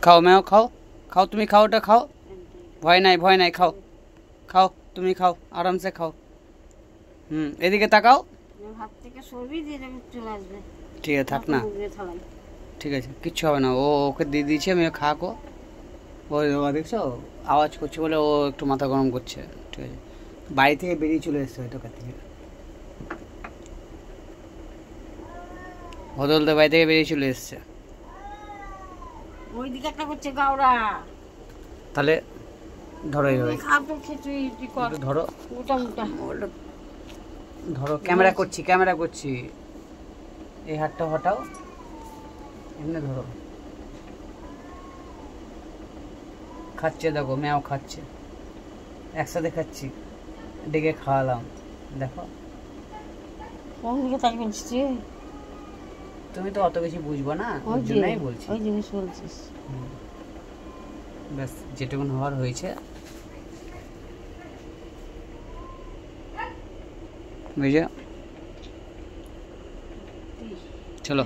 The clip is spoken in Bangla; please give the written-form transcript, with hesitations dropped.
খাও ম্যাও খাও, খাও তুমি খাও, ওটা খাও, ভয় নাই খাও, খাও তুমি খাও, আরামসে খাও। এদিকে তাকাও, হাত থেকে সরবি দিয়ে চলে আসবে। ঠিক আছে থাক না, ঠিক আছে কিচ্ছু হবে না, ও ওকে দিয়ে দিয়েছে, আমি খাকো। ওই দেখছো আওয়াজ করছে বলে ও একটু মাথা গরম করছে, ঠিক আছে। বাড়ি থেকে বেরিয়ে চলে এসছে হয়তো কাছ থেকে, বদলতে বাড়ি থেকে বেরিয়ে চলে এসছে। ওইদিকে একটা করছে গাওরা, তাহলে ধরো এইভাবে, ধরো ধরো, ক্যামেরা করছি, এই হাতটা হটাও, এমনি ধরো। খাচ্ছে দেখো, ম্যাও খাচ্ছে, একসাথে খাচ্ছি, ডেকে খাওয়ালাম, দেখো। তুমি তো অত বেশি বুঝবো না, ওই জন্যই বলছি, ওই জিনিস বলছিস। ব্যাস যেটুকুন হওয়ার হয়েছে, বুঝে চলো।